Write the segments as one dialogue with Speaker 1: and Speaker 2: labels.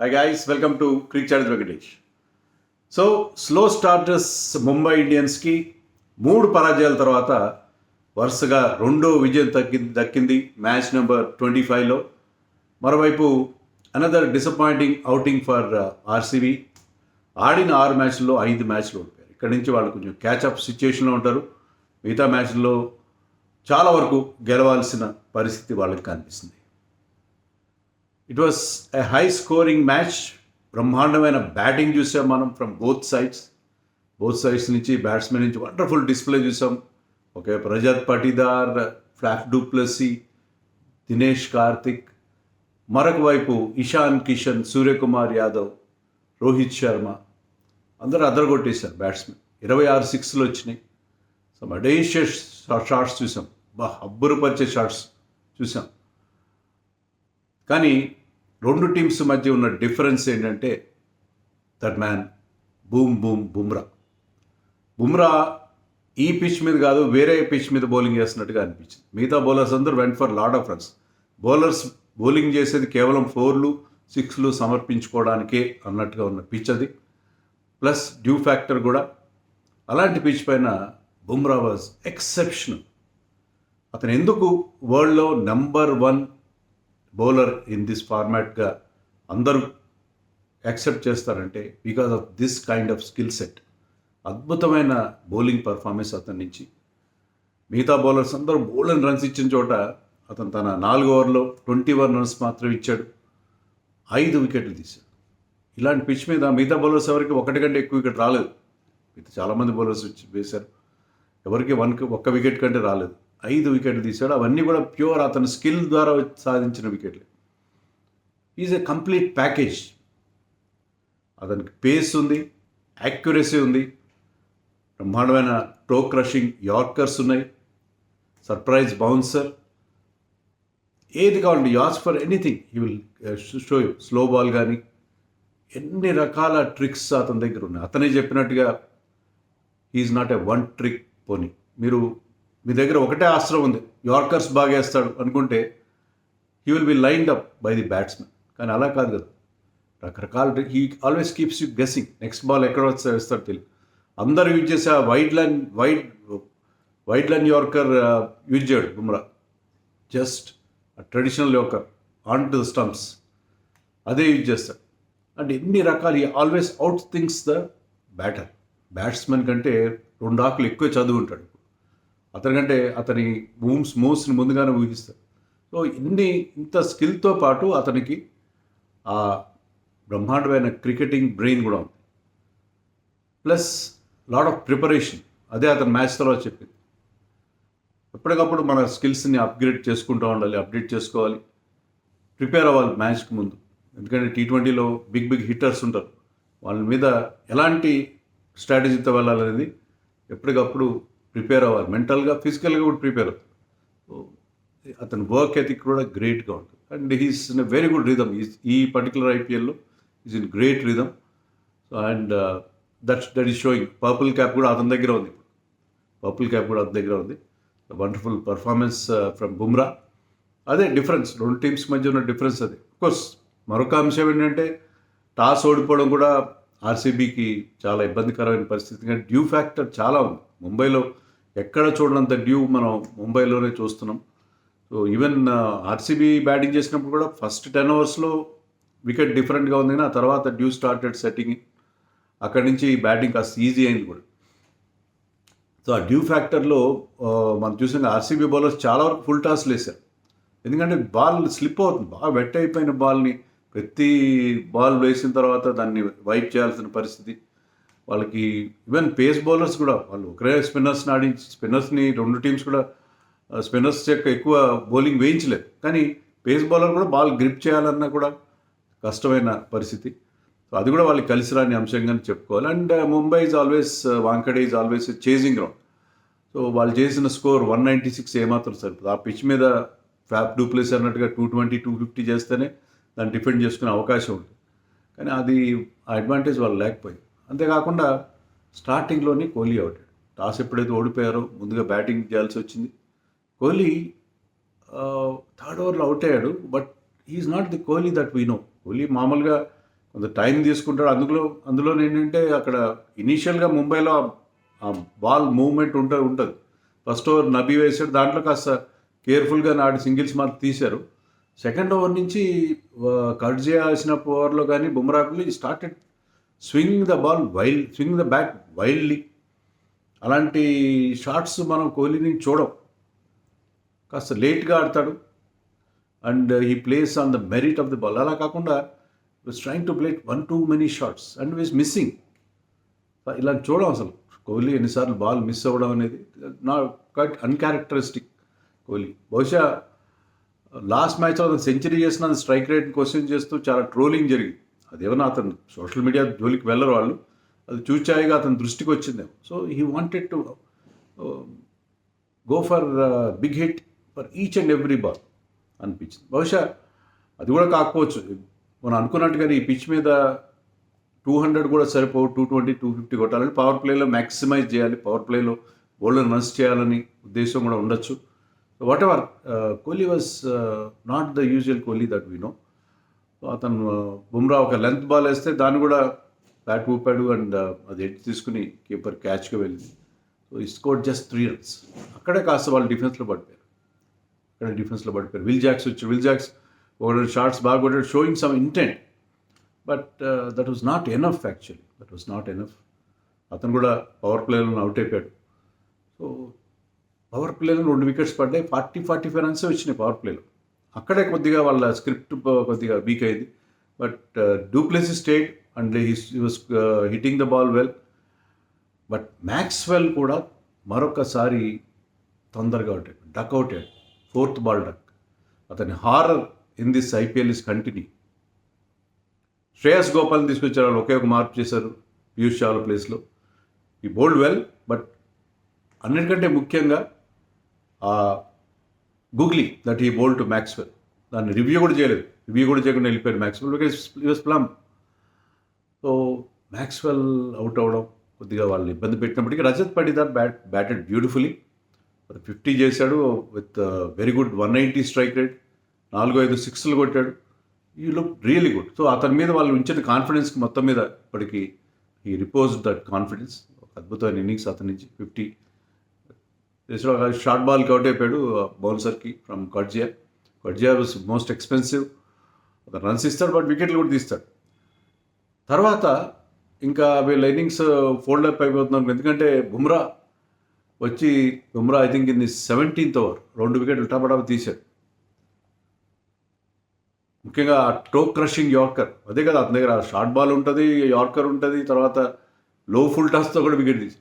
Speaker 1: Hi guys, welcome to Creek Charles Venkatesh. So slow starters Mumbai ఇండియన్స్కి 3 పరాజయాల తర్వాత వరుసగా రెండో విజయం దక్కింది మ్యాచ్ నెంబర్ 25లో. మరోవైపు another disappointing outing for RCB. ఆడిన 6 మ్యాచ్ల్లో 5 మ్యాచ్లు ఓడిపోయారు. ఇక్కడి నుంచి వాళ్ళు కొంచెం క్యాచప్ సిచ్యుయేషన్లో ఉంటారు. మిగతా మ్యాచ్ల్లో చాలా వరకు గెలవాల్సిన పరిస్థితి వాళ్ళకి కనిపిస్తుంది. It was a high scoring match. బ్రహ్మాండమైన బ్యాటింగ్ చూసాం మనం ఫ్రమ్ బోత్ సైడ్స్ నుంచి బ్యాట్స్మెన్ నుంచి వండర్ఫుల్ డిస్ప్లే చూసాం. ఓకే, రజత్ పటీదార్, ఫ్లాఫ్ డు ప్లెసీ, దినేష్ కార్తిక్, మరొక వైపు ఇషాన్ కిషన్, సూర్యకుమార్ యాదవ్, రోహిత్ శర్మ అందరూ అదరగొట్టేశారు బ్యాట్స్మెన్. 26 సిక్స్లు వచ్చినాయి. సో అడేషియస్ షాట్స్ చూసాం, అబ్బురుపరిచే షాట్స్ చూసాం. కానీ రెండు టీమ్స్ మధ్య ఉన్న డిఫరెన్స్ ఏంటంటే దట్ మ్యాన్ బుమ్రా ఈ పిచ్ మీద కాదు, వేరే పిచ్ మీద బౌలింగ్ చేస్తున్నట్టుగా అనిపించింది. మిగతా బౌలర్స్ అందరూ vent for lot of runs. Bowlers bowling చేసేది కేవలం 4లు 6లు సమర్పించుకోవడానికే అన్నట్టుగా ఉన్న పిచ్ అది. ప్లస్ డ్యూ ఫ్యాక్టర్ కూడా. అలాంటి పిచ్ పైన బుమ్రా వాజ్ ఎక్సెప్షనల్. అతను ఎందుకు వరల్డ్లో నెంబర్ 1 బౌలర్ ఇన్ దిస్ ఫార్మాట్గా అందరూ యాక్సెప్ట్ చేస్తారంటే because of this kind of skill set. అద్భుతమైన బౌలింగ్ పర్ఫార్మెన్స్ అతని నుంచి. మిగతా బౌలర్స్ అందరూ బౌలింగ్ రన్స్ ఇచ్చిన చోట అతను తన 4 ఓవర్లో 21 రన్స్ మాత్రం ఇచ్చాడు. 5 వికెట్లు తీశాడు. ఇలాంటి పిచ్ మీద మిగతా బౌలర్స్ ఎవరికి 1 కంటే ఎక్కువ వికెట్ రాలేదు. మిగతా చాలామంది బౌలర్స్ వచ్చి వేశారు, ఎవరికి 1 వికెట్ కంటే రాలేదు. 5 వికెట్లు తీశాడు. అవన్నీ కూడా ప్యూర్ అతని స్కిల్ ద్వారా సాధించిన వికెట్లు. Is a complete package. అతనికి పేస్ ఉంది, యాక్యురసీ ఉంది, బ్రహ్మాండమైన టో క్రషింగ్ యార్కర్స్ ఉన్నాయి, సర్ప్రైజ్ బౌన్సర్. ఏది కావాలండి, ask for anything he will show you. Slow ball కానీ ఎన్ని రకాల ట్రిక్స్ అతని దగ్గర ఉన్నాయి. అతనే చెప్పినట్టుగా he's not a one trick pony. మీ దగ్గర ఒకటే అస్త్రం ఉంది, యార్కర్స్ బాగా వేస్తాడు అనుకుంటే he will be lined up by the batsmen. కానీ అలా కాదు కదా, రకరకాల he always keeps you guessing. Next ball ఎక్కడ వేస్తాడు తెలియదు. అందరూ యూజ్ చేసే ఆ వైడ్ లైన్ యార్కర్ యూజ్ చేయడు Bumrah. Just traditional yorker on to the stumps అదే యూజ్ చేస్తాడు. అంటే ఎన్ని రకాలు. He always out thinks the batsmen కంటే 2 ఆకులు ఎక్కువ చదువుంటాడు. అతనికంటే అతని మూవ్స్ని ముందుగానే ఊహిస్తాడు. సో ఇంత స్కిల్తో పాటు అతనికి ఆ బ్రహ్మాండమైన క్రికెటింగ్ బ్రెయిన్ కూడా ఉంది. Plus lot of preparation. అదే అతను మ్యాచ్ తర్వాత చెప్పింది. ఎప్పటికప్పుడు మన స్కిల్స్ని అప్గ్రేడ్ చేసుకుంటూ ఉండాలి, అప్డేట్ చేసుకోవాలి, ప్రిపేర్ అవ్వాలి మ్యాచ్కి ముందు. ఎందుకంటే T20లో బిగ్ హిట్టర్స్ ఉంటారు. వాళ్ళ మీద ఎలాంటి స్ట్రాటజీతో వెళ్ళాలనేది ఎప్పటికప్పుడు ప్రిపేర్ అవ్వాలి. మెంటల్గా, ఫిజికల్గా కూడా ప్రిపేర్ అవుతుంది. సో అతని వర్క్ ఎథిక్ కూడా గ్రేట్గా ఉంటుంది. And he's in a very good rhythm. ఈ పర్టికులర్ ఐపీఎల్లో is in great rhythm. So and that is showing. Purple cap కూడా అతని దగ్గర ఉంది. Wonderful performance from Bumrah. అదే డిఫరెన్స్, రెండు టీమ్స్ మధ్య ఉన్న డిఫరెన్స్ అది. అఫ్కోర్స్ మరొక అంశం ఏంటంటే టాస్ ఓడిపోవడం కూడా ఆర్సీబీకి చాలా ఇబ్బందికరమైన పరిస్థితి. కానీ డ్యూ ఫ్యాక్టర్ చాలా ఉంది. ముంబైలో ఎక్కడ చూడనంత డ్యూ మనం ముంబైలోనే చూస్తున్నాం. సో ఈవెన్ ఆర్సీబీ బ్యాటింగ్ చేసినప్పుడు కూడా ఫస్ట్ 10 ఓవర్స్లో వికెట్ డిఫరెంట్గా ఉంది, కానీ ఆ తర్వాత డ్యూ స్టార్టెడ్ సెట్టింగ్. అక్కడి నుంచి బ్యాటింగ్ కాస్త ఈజీ అయింది కూడా. సో ఆ డ్యూ ఫ్యాక్టర్లో మనం చూసిన ఆర్సీబీ బౌలర్స్ చాలా వరకు ఫుల్ టాస్లు వేశారు. ఎందుకంటే బాల్ స్లిప్ అవుతుంది. బాగా వెట్ అయిపోయిన బాల్ని ప్రతి బాల్ వేసిన తర్వాత దాన్ని వైప్ చేయాల్సిన పరిస్థితి వాళ్ళకి. ఈవెన్ పేస్ బౌలర్స్ కూడా వాళ్ళు ఒకరే స్పిన్నర్స్ని 2 టీమ్స్ కూడా స్పిన్నర్స్ యొక్క ఎక్కువ బౌలింగ్ వేయించలేదు. కానీ పేస్ బౌలర్ కూడా బాల్ గ్రిప్ చేయాలన్నా కూడా కష్టమైన పరిస్థితి. సో అది కూడా వాళ్ళకి కలిసి రాని అంశంగా చెప్పుకోవాలి. And Mumbai is always, Wankhede is always chasing ground. So వాళ్ళు చేసిన స్కోర్ 196 ఏమాత్రం సరిపోతుంది. ఆ పిచ్ మీద ఫ్లాఫ్ డు ప్లెసీ అన్నట్టుగా 220, 250 చేస్తేనే దాన్ని డిఫెండ్ చేసుకునే అవకాశం ఉంటుంది. కానీ అది ఆ అడ్వాంటేజ్ వాళ్ళు లేకపోయింది. అంతేకాకుండా స్టార్టింగ్లోనే కోహ్లీ అవుతాడు. టాస్ ఎప్పుడైతే ఓడిపోయారో ముందుగా బ్యాటింగ్ చేయాల్సి వచ్చింది. కోహ్లీ 3rd ఓవర్లో అవుట్ అయ్యాడు. But is not the Kohli that we know. Kohli మామూలుగా కొంత టైం తీసుకుంటాడు. అందులో ఏంటంటే అక్కడ ఇనీషియల్గా ముంబైలో ఆ బాల్ మూవ్మెంట్ ఉంటుంది. ఫస్ట్ ఓవర్ నబీ వేసాడు, దాంట్లో కాస్త కేర్ఫుల్గా ఆడి సింగిల్స్ మార్క్ తీశారు. సెకండ్ ఓవర్ నుంచి కర్జియా వేసిన ఓవర్లో కానీ బుమ్రాకి started swing the ball swing the bat wildly. అలాంటి షాట్స్ మనం కోహ్లీని చూడం. కాస్త లేట్గా ఆడతాడు and he plays on the merit of the ball. అలా కాకుండా was trying to play too many shots and was missing. ఇలా చూడం అసలు కోహ్లీ ఎన్నిసార్లు బాల్ మిస్ అవ్వడం అనేది నా క్వైట్ అన్క్యారెక్టరిస్టిక్ కోహ్లీ. బహుశా లాస్ట్ మ్యాచ్లో అతను సెంచరీ చేసిన స్ట్రైక్ రేట్ క్వశ్చన్ చేస్తూ చాలా ట్రోలింగ్ జరిగింది. అదేమన్నా అతను సోషల్ మీడియా జోలికి వెళ్ళరు వాళ్ళు, అది చూచాయిగా అతని దృష్టికి వచ్చిందేమో. So he wanted to go for big hit for each and every ball అనిపించింది. బహుశా అది కూడా కాకపోవచ్చు. మనం అనుకున్నట్టుగానే ఈ పిచ్ మీద 200 కూడా సరిపోవు, 220, 250 కొట్టాలని, పవర్ ప్లేలో మ్యాక్సిమైజ్ చేయాలి, పవర్ ప్లేలో బౌలర్ రన్స్ చేయాలని ఉద్దేశం కూడా ఉండొచ్చు. What ever, Kohli was not the usual Kohli that we know. అతను బుమ్రా ఒక లెంత్ బాల్ వేస్తే దాన్ని కూడా బ్యాట్ ఊపాడు అండ్ అది ఎడ్జ్ తీసుకుని కీపర్ క్యాచ్గా వెళ్ళింది. సో ఈ స్కోర్ జస్ట్ 3 runs. అక్కడే కాస్త వాళ్ళు డిఫెన్స్లో పడిపోయారు. విల్ జాక్స్ ఒక షాట్స్ బాగా కొట్టాడు, sowing some intent. But that was not enough actually. అతను కూడా పవర్ ప్లేలో అవుట్ అయిపోయాడు. సో పవర్ ప్లేలో 2 wickets పడ్డాయి, 40-45 runs వచ్చినాయి పవర్ ప్లేలో. అక్కడే కొద్దిగా వాళ్ళ స్క్రిప్ట్ కొద్దిగా వీక్ అయింది. But du Plessis stayed and he was hitting the ball well. But Maxwell కూడా మరొకసారి తొందరగా డక్అవుట్ అయ్యాడు. 4th ball duck. అతని horror in this IPL is continue. Shreyas గోపాల్ని తీసుకొచ్చారు, వాళ్ళు ఒకే ఒక మార్పు చేశారు పీయూష్ చావ్లా ప్లేస్లో. ఈ బౌల్డ్ వెల్, బట్ అన్నిటికంటే ముఖ్యంగా googly that he bowled to Maxwell, దాన్ని రివ్యూ కూడా చేయకుండా వెళ్ళిపోయారు Maxwell, because he was plum. So Maxwell out అవ్వడం కొద్దిగా వాళ్ళు ఇబ్బంది పెట్టినప్పటికీ రజత్ పటిదార్ బ్యాటెడ్ బ్యూటిఫుల్లీ. 50 చేశాడు with very good 190 strike rate, 4-5 6లు కొట్టాడు. You look really good. So అతని మీద వాళ్ళు ఉంచిన కాన్ఫిడెన్స్కి మొత్తం మీద ఇప్పటికీ ఈ రిపోజ్ దట్ కాన్ఫిడెన్స్. ఒక అద్భుతమైన ఇన్నింగ్స్ అతని నుంచి. 50 చేసాడు. షార్ట్ బాల్కి అవుట్ అయిపోయాడు బౌన్సర్కి ఫ్రమ్ కర్జియా వాజ్ మోస్ట్ ఎక్స్పెన్సివ్. అతను రన్స్ ఇస్తాడు, బట్ వికెట్లు కూడా తీస్తాడు. తర్వాత ఇంకా వీళ్ళ ఇన్నింగ్స్ ఫోల్డ్ అప్ అయిపోతున్నాం, ఎందుకంటే Bumrah I think in the 17th over 2 wickets టపటప తీశాడు. ముఖ్యంగా టో క్రషింగ్ యార్కర్, అదే కదా అతని దగ్గర షార్ట్ బాల్ ఉంటుంది, యార్కర్ ఉంటుంది, తర్వాత లో ఫుల్ టాస్తో కూడా వికెట్ తీసి.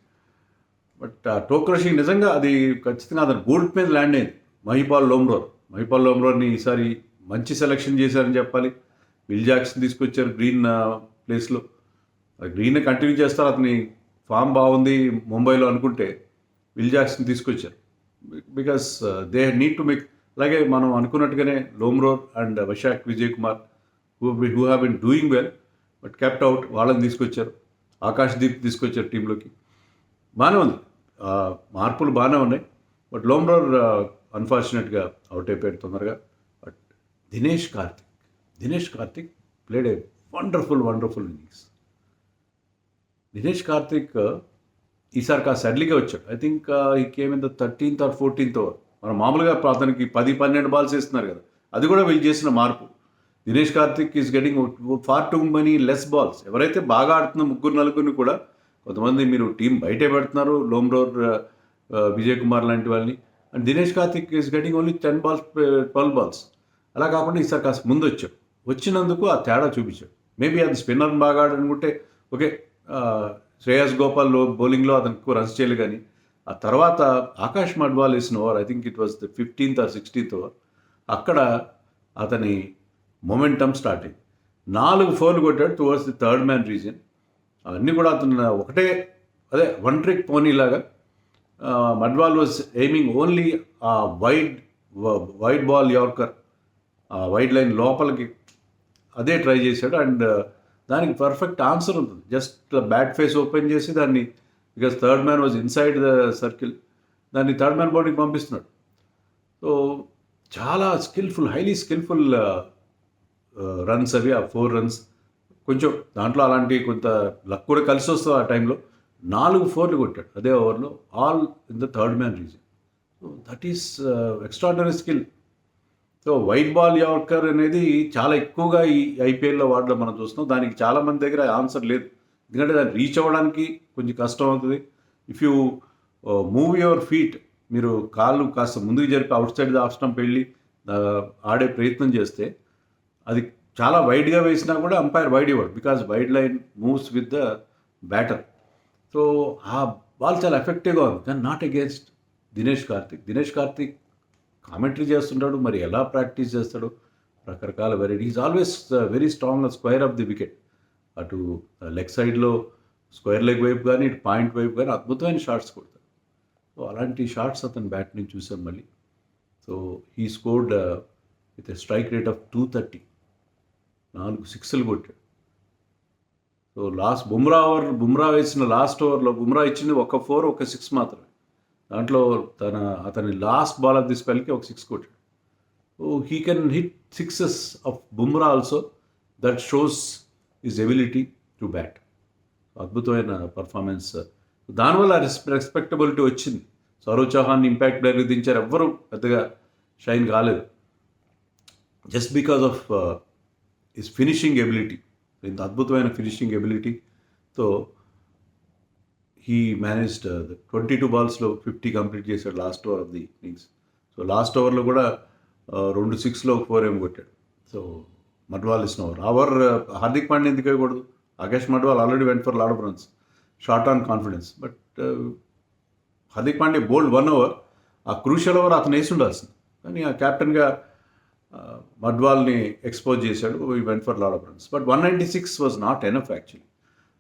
Speaker 1: బట్ టో క్రషింగ్ నిజంగా అది ఖచ్చితంగా అతను బోల్ట్ మీద ల్యాండ్ అయింది. మహిపాల్ లోమ్రోర్ని ఈసారి మంచి సెలెక్షన్ చేశారని చెప్పాలి. విల్ జాక్సన్ తీసుకొచ్చారు గ్రీన్ ప్లేస్లో. గ్రీన్ కంటిన్యూ చేస్తారు, అతని ఫామ్ బాగుంది ముంబైలో అనుకుంటే విల్ జాక్సన్ తీసుకొచ్చారు. Because they need to make, అలాగే మనం అనుకున్నట్టుగానే Lomror and Vaishakh Vijay Kumar who have been doing well but kept out, వాళ్ళని తీసుకొచ్చారు. ఆకాష్ దీప్ తీసుకొచ్చారు టీంలోకి. బాగానే ఉంది, మార్పులు బాగానే ఉన్నాయి. బట్ లోమ్రోర్ అన్ఫార్చునేట్గా అవుట్ అయిపోయాడు తొందరగా. But Dinesh Karthik played a wonderful innings. Dinesh Karthik ఈసారి కాస్త సడ్లీగా వచ్చాడు. ఐ థింక్ ఈ came in the 13th or 14th over. మనం మామూలుగా అతనికి 10-12 balls వేస్తున్నారు కదా, అది కూడా వీళ్ళు చేసిన మార్పు. Dinesh Karthik is getting far too many less balls. ఎవరైతే బాగా ఆడుతున్న 3-4 కూడా కొంతమంది మీరు టీం బయటే పెడుతున్నారు, లోమ్రోర్ విజయ్ కుమార్ లాంటి వాళ్ళని. And Dinesh Karthik is getting only 10 balls 12 balls. అలా కాకుండా ఈసారి కాస్త ముందు వచ్చినందుకు ఆ తేడా చూపించాడు. మేబీ అది స్పిన్నర్ బాగా ఆడనుకుంటే ఓకే, శ్రేయస్ గోపాల్ బౌలింగ్లో అతనికి ఎక్కువ రన్స్ చేయలేదు. కానీ ఆ తర్వాత ఆకాష్ మడ్వాల్ వేసిన over, I think it was the 15th or 16th over, అక్కడ అతని మొమెంటమ్ స్టార్ట్ అయింది. 4 4లు కొట్టాడు towards the third man region. అవన్నీ కూడా అతను అదే వన్ ట్రిక్ పోనీ లాగా. మడ్వాల్ వాజ్ ఎయిమింగ్ ఓన్లీ ఆ wide ball yorker, wide line లోపలికి అదే ట్రై చేశాడు. అండ్ దానికి పర్ఫెక్ట్ ఆన్సర్ ఉంటుంది. జస్ట్ బ్యాట్ ఫేస్ ఓపెన్ చేసి దాన్ని, because third man was inside the circle, దాన్ని థర్డ్ మ్యాన్ బౌలింగ్ పంపిస్తున్నాడు. సో చాలా హైలీ స్కిల్ఫుల్ రన్స్ అవి, ఆ 4 runs. కొంచెం దాంట్లో అలాంటి కొంత లక్ కూడా కలిసి వస్తుంది ఆ టైంలో. 4 4లు కొట్టాడు అదే ఓవర్లో, all in the third man reason. So that is extraordinary skill. So white ball yorker అనేది చాలా ఎక్కువగా ఈ ఐపీఎల్లో వాడడం మనం చూస్తున్నాం. దానికి చాలామంది దగ్గర ఆన్సర్ లేదు, ఎందుకంటే దాన్ని రీచ్ అవ్వడానికి కొంచెం కష్టం అవుతుంది. If you move your feet, మీరు కాళ్ళు కాస్త ముందుకు జరిపి out side the off stump వెళ్ళి ఆడే ప్రయత్నం చేస్తే అది చాలా వైడ్గా వేసినా కూడా అంపైర్ వైడ్ ఇవ్వడు, because wide line moves with the batter. So ఆ బాల్ చాలా ఎఫెక్టివ్గా ఉంది, కానీ not against Dinesh Karthik. Dinesh Karthik commentary చేస్తుంటాడు, మరి ఎలా ప్రాక్టీస్ చేస్తాడు రకరకాల variety. Is always very strong square of the wicket. అటు లెగ్ సైడ్లో స్క్వేర్ లెగ్ వైపు కానీ, ఇటు పాయింట్ వైపు కానీ అద్భుతమైన షాట్స్ కొడతాడు. సో అలాంటి షాట్స్ అతను బ్యాట్ నుంచి చూసాం మళ్ళీ. So he scored with a strike rate of 230, 4 సిక్స్లు కొట్టాడు. సో లాస్ట్ బుమ్రా వేసిన లాస్ట్ ఓవర్లో బుమ్రా ఇచ్చింది ఒక 4 ఒక 6 మాత్రమే. దాంట్లో అతని లాస్ట్ బాల్ ఆఫ్ ది స్పెల్కి ఒక 6 కొట్టాడు. So he can hit sixes of Bumrah also. That shows his ability to bat. అద్భుతమైన పర్ఫార్మెన్స్. దానివల్ల రెస్పెక్టబిలిటీ వచ్చింది. సౌరవ్ చౌహాన్ ఇంపాక్ట్ ప్లేయర్కి దించారు, ఎవ్వరూ పెద్దగా షైన్ కాలేదు. Just because of his finishing ability, ఇంత అద్భుతమైన ఫినిషింగ్ ఎబిలిటీతో హీ మేనేజ్డ్ 22 బాల్స్లో 50 కంప్లీట్ చేశాడు last over of the innings. So last ఓవర్లో కూడా 2 6లో 4 ఏమో కొట్టాడు. సో మడ్వాల్ ఇచ్చిన ఓవర్ హార్దిక్ పాండ్యా ఎందుకు వేయకూడదు? Akash Madhwal already went for lot of runs, short on confidence. But Hardik Pandya bowled 1 over, ఆ క్రూషియల్ ఓవర్ అతను వేసి ఉండాల్సింది, కానీ ఆ కెప్టెన్గా మడ్వాల్ని ఎక్స్పోజ్ చేశాడు. ఈ vent for lot of runs, but 196 was not enough actually.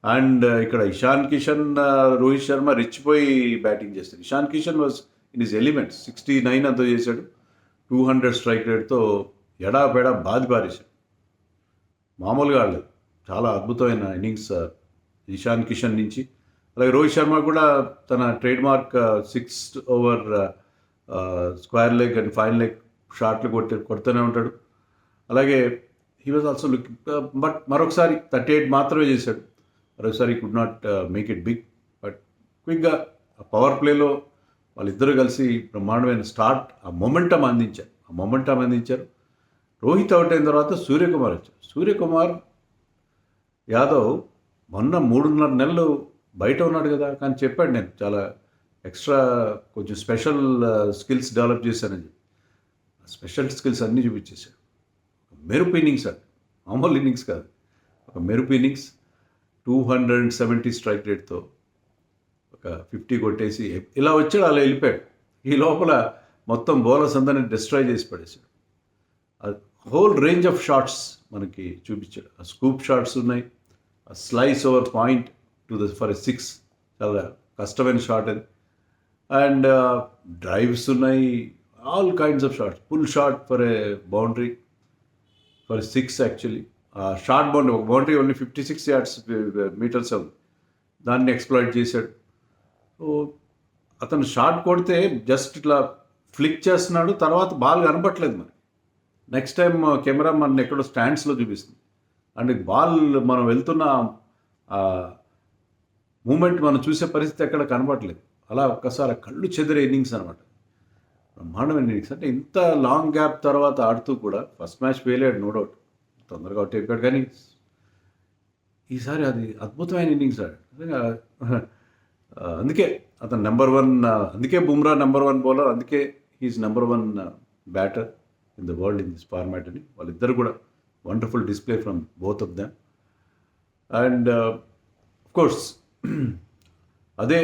Speaker 1: And ఇక్కడ ఇషాన్ కిషన్, రోహిత్ శర్మ రెచ్చిపోయి బ్యాటింగ్ చేశారు. Ishan Kishan was in his elements, 69 అంతా చేశాడు, 200 స్ట్రైక్ రేట్తో ఎడాపెడా పారేశాడు. మామూలుగా ఆడలేదు, చాలా అద్భుతమైన ఇన్నింగ్స్ ఇషాన్ కిషన్ నుంచి. అలాగే రోహిత్ శర్మ కూడా తన trademark 6 over square leg and fine leg షాట్లు కొడుతూనే ఉంటాడు. అలాగే he was also looking, but మరొకసారి 38 మాత్రమే చేశాడు. మరొకసారి could not make it big. But క్విక్గా పవర్ ప్లేలో వాళ్ళిద్దరూ కలిసి బ్రహ్మాండమైన స్టార్ట్, ఆ మొమెంటం అందించారు. రోహిత్ అవుట్ అయిన తర్వాత సూర్యకుమార్ వచ్చారు. సూర్యకుమార్ యాదవ్ మొన్న 3.5 నెలలు బయట ఉన్నాడు కదా, కానీ చెప్పాడు నేను చాలా ఎక్స్ట్రా కొంచెం స్పెషల్ స్కిల్స్ డెవలప్ చేశానని చెప్పి. స్పెషల్ స్కిల్స్ అన్నీ చూపించేశాడు. మెరుపు ఇన్నింగ్స్, అది మామూలు ఇన్నింగ్స్ కాదు, ఒక మెరుపు ఇన్నింగ్స్. 270 స్ట్రైక్ రేట్తో ఒక 50 కొట్టేసి ఇలా వచ్చాడు, అలా వెళ్ళిపోయాడు. ఈ లోపల మొత్తం బౌలర్స్ అందరినీ డిస్ట్రాయ్ చేసి పడేశాడు. హోల్ రేంజ్ ఆఫ్ షాట్స్ మనకి చూపించాడు. ఆ స్కూప్ షాట్స్ ఉన్నాయి, ఆ స్లైస్ ఓవర్ పాయింట్ ఫర్ 6 చాలా కష్టమైన షాట్ అది. అండ్ డ్రైవ్స్ ఉన్నాయి, all kinds of shots. Pull shot for a boundary for 6 actually. Short boundary, ఒక బౌండరీ ఓన్లీ 56 మీటర్స్ ఉంది, దాన్ని ఎక్స్ప్లాయిట్ చేశాడు. సో అతను షాట్ కొడితే జస్ట్ ఇట్లా ఫ్లిక్ చేస్తున్నాడు, తర్వాత బాల్ కనపట్లేదు మరి. నెక్స్ట్ టైం కెమెరా మన ఎక్కడో స్టాండ్స్లో చూపిస్తుంది, అండ్ బాల్ మనం వెళ్తున్న మూమెంట్ మనం చూసే పరిస్థితి ఎక్కడ కనపడలేదు. అలా ఒక్కసారి కళ్ళు చెదిరే ఇన్నింగ్స్ అనమాట, బ్రహ్మాండమైన ఇన్నింగ్స్. అంటే ఇంత లాంగ్ గ్యాప్ తర్వాత ఆడుతూ కూడా ఫస్ట్ మ్యాచ్ వేయలేడు, నో డౌట్, తొందరగా అవుట్ అయిపోయాడు, కానీ ఈసారి అది అద్భుతమైన ఇన్నింగ్స్ ఆడాడు. అందుకే అతను నెంబర్ 1, అందుకే బుమ్రా నెంబర్ 1 బౌలర్, అందుకే he's number 1 batter in the world in this format అని. వాళ్ళిద్దరు కూడా wonderful display from both of them. And course అదే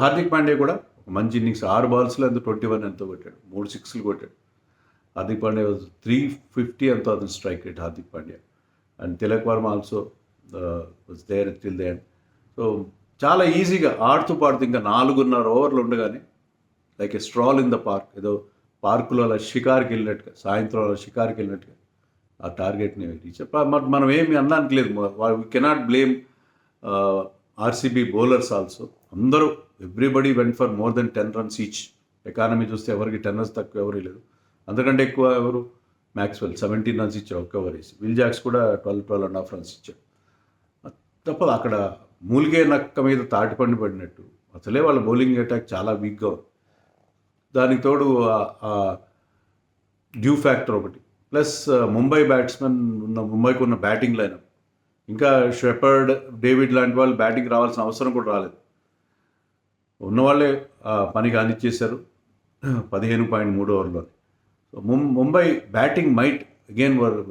Speaker 1: హార్దిక్ పాండ్యా కూడా ఒక మంచి ఇన్నింగ్స్, 6 బాల్స్లో ఎంతో 21 ఎంతో కొట్టాడు, 3 6లు కొట్టాడు. హార్దిక్ పాండ్యా 350 ఎంతో అతను strike rate Hardik Pandya. And Tilak Varma also was there till the end. So చాలా ఈజీగా ఆడుతూ పాడుతూ ఇంకా 4.5 ఓవర్లు ఉండగానే like a stroll in the park, ఏదో పార్కులో అలా షికార్కి వెళ్ళినట్టుగా, సాయంత్రం అలా షికార్కి వెళ్ళినట్టుగా ఆ టార్గెట్ని రీచ్. మనం ఏమి అనడానికి లేదు, we cannot blame RCB bowlers also. అందరూ everybody went for more then 10 runs each. Economy చూస్తే ఎవరికి 10 runs తక్కువ ఎవరు లేదు, అంతకంటే ఎక్కువ ఎవరు మ్యాక్స్వెల్ 17 runs ఇచ్చాడు ఒక్క ఓవర్ వేసి. విల్ జాక్స్ కూడా 12.5 runs ఇచ్చాడు. తప్పదు. అక్కడ మూలిగే నక్క మీద తాటిపండు పడినట్టు అసలే వాళ్ళ బౌలింగ్ అటాక్ చాలా వీక్గా ఉంది. దానికి తోడు డ్యూ ఫ్యాక్టర్ ఒకటి, ప్లస్ ముంబై బ్యాట్స్మెన్ ముంబైకి ఉన్న బ్యాటింగ్ లైన్, ఇంకా షెపర్డ్, డేవిడ్ లాంటి వాళ్ళు బ్యాటింగ్ రావాల్సిన అవసరం కూడా రాలేదు. ఉన్నవాళ్ళే పని కానిచ్చేశారు 15.3 ఓవర్లో. So Mumbai batting might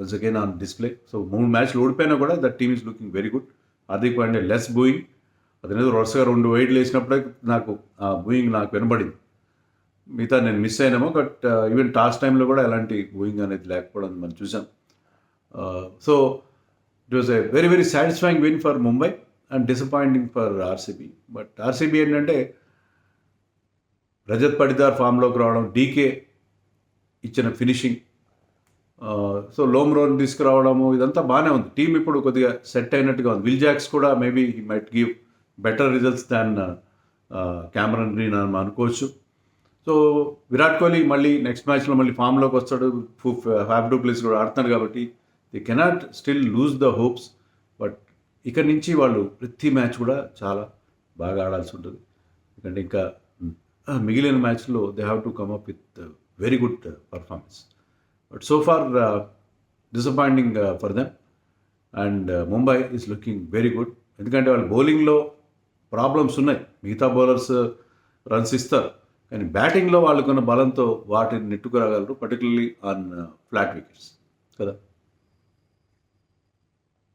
Speaker 1: was again on display. So 3 మ్యాచ్లు ఓడిపోయినా కూడా that team is looking very good. Hardik Pandya less booing, అతనేదో వరుసగా 2 వైడ్లు వేసినప్పుడే నాకు బూయింగ్ నాకు వినబడింది. మిగతా నేను మిస్ అయినామో, బట్ ఈవెన్ టాస్ టైంలో కూడా ఎలాంటి బూయింగ్ అనేది లేకపోవడం మనం చూసాం. So it was a very very satisfying win for Mumbai and disappointing for RCB. But RCB ఏంటంటే రజత్ పడిదార్ ఫామ్లోకి రావడం, డీకే ఇచ్చిన ఫినిషింగ్, సో లోమ్రోన్ తీసుకురావడము, ఇదంతా బాగానే ఉంది. టీం ఇప్పుడు కొద్దిగా సెట్ అయినట్టుగా ఉంది. విల్ జాక్స్ కూడా maybe he might give better results than Cameron green అని అనుకోవచ్చు. సో విరాట్ కోహ్లీ మళ్ళీ నెక్స్ట్ మ్యాచ్లో మళ్ళీ ఫామ్లోకి వస్తాడు, ఫ్యాఫ్ డు ప్లేస్ కూడా ఆడుతున్నాడు కాబట్టి they cannot still lose the hopes. But ఇక్కడ నుంచి వాళ్ళు ప్రతి మ్యాచ్ కూడా చాలా బాగా ఆడాల్సి ఉంటుంది. ఎందుకంటే ఇంకా మిగిలిన మ్యాచ్లో they have to come up with very good performance. But so far disappointing for them. And Mumbai is looking very good. ఎందుకంటే వాళ్ళు బౌలింగ్లో ప్రాబ్లమ్స్ ఉన్నాయి. మిగతా బౌలర్స్ రన్స్ ఇస్తారు, కానీ బ్యాటింగ్లో వాళ్ళకున్న బలంతో వాటిని నెట్టుకురాగలరు, పర్టికులర్లీ ఆన్ ఫ్లాట్ వికెట్స్ కదా.